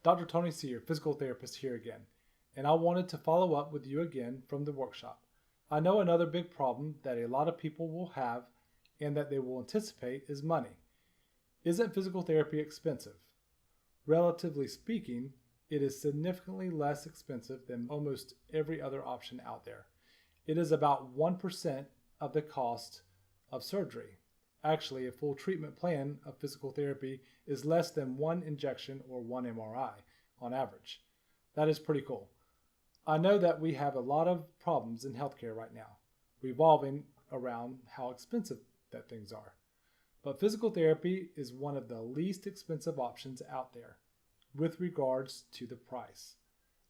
Dr. Tony Sear, physical therapist here again, and I wanted to follow up with you again from the workshop. I know another big problem that a lot of people will have and that they will anticipate is money. Isn't physical therapy expensive? Relatively speaking, it is significantly less expensive than almost every other option out there. It is about 1% of the cost of surgery. Actually, a full treatment plan of physical therapy is less than one injection or one MRI on average. That is pretty cool. I know that we have a lot of problems in healthcare right now, revolving around how expensive that things are. But physical therapy is one of the least expensive options out there with regards to the price.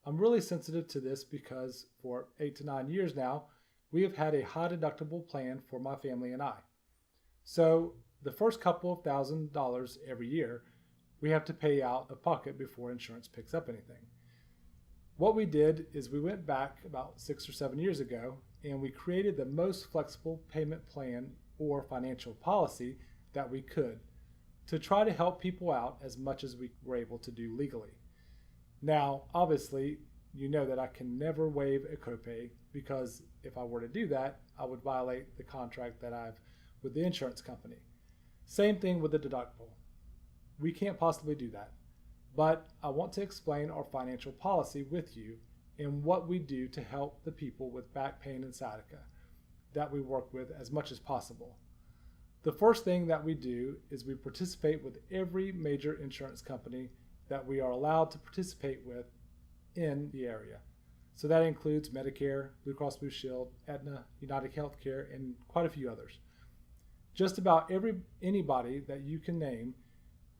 I'm really sensitive to this because for 8 to 9 years now, we have had a high deductible plan for my family and I. So the first couple of $1,000s every year, we have to pay out of pocket before insurance picks up anything. What we did is we went back about 6 or 7 years ago and we created the most flexible payment plan or financial policy that we could to try to help people out as much as we were able to do legally. Now, obviously, you know that I can never waive a copay because if I were to do that, I would violate the contract that I have with the insurance company. Same thing with the deductible. We can't possibly do that. But I want to explain our financial policy with you and what we do to help the people with back pain and sciatica that we work with as much as possible. The first thing that we do is we participate with every major insurance company that we are allowed to participate with in the area. So that includes Medicare, Blue Cross Blue Shield, Aetna, United Healthcare, and quite a few others. Just about anybody that you can name,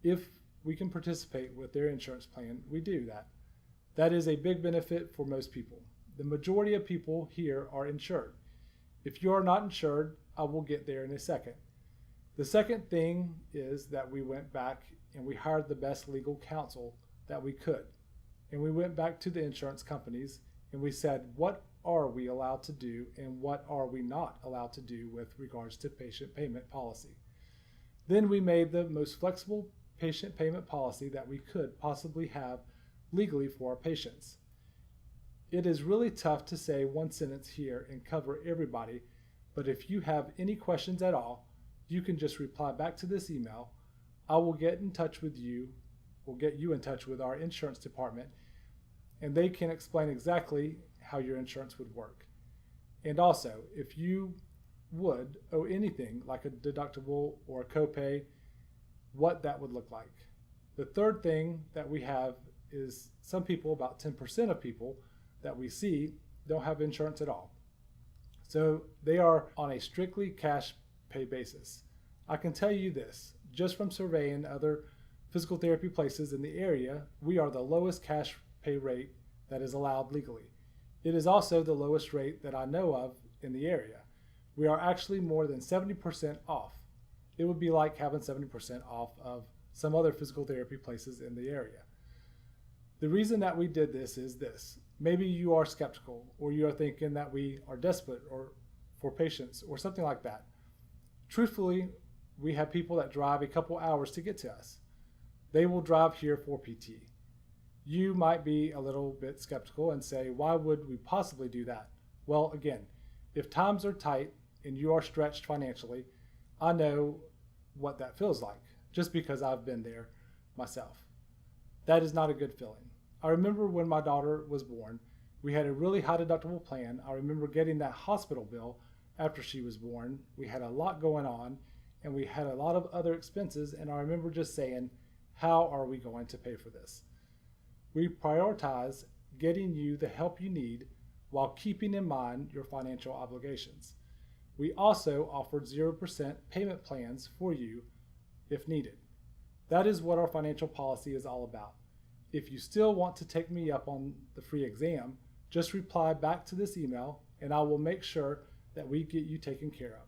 if we can participate with their insurance plan, we do that. That is a big benefit for most people. The majority of people here are insured. If you are not insured, I will get there in a second. The second thing is that we went back and we hired the best legal counsel that we could. And we went back to the insurance companies and we said, what are we allowed to do and what are we not allowed to do with regards to patient payment policy? Then we made the most flexible patient payment policy that we could possibly have legally for our patients. It is really tough to say one sentence here and cover everybody, but if you have any questions at all, you can just reply back to this email. I will get in touch with you. We'll get you in touch with our insurance department, and they can explain exactly how your insurance would work. And also, if you would owe anything like a deductible or a copay, what that would look like. The third thing that we have is some people, about 10% of people that we see, don't have insurance at all. So they are on a strictly cash pay basis. I can tell you this, just from surveying other physical therapy places in the area, we are the lowest cash pay rate that is allowed legally. It is also the lowest rate that I know of in the area. We are actually more than 70% off. It would be like having 70% off of some other physical therapy places in the area. The reason that we did this is this. Maybe you are skeptical or you are thinking that we are desperate or for patients or something like that. Truthfully, we have people that drive a couple hours to get to us. They will drive here for PT. You might be a little bit skeptical and say, why would we possibly do that? Well, again, if times are tight and you are stretched financially, I know what that feels like just because I've been there myself. That is not a good feeling. I remember when my daughter was born, we had a really high deductible plan. I remember getting that hospital bill after she was born. We had a lot going on and we had a lot of other expenses, and I remember just saying, how are we going to pay for this? We prioritize getting you the help you need while keeping in mind your financial obligations. We also offered 0% payment plans for you if needed. That is what our financial policy is all about. If you still want to take me up on the free exam, just reply back to this email and I will make sure that we get you taken care of.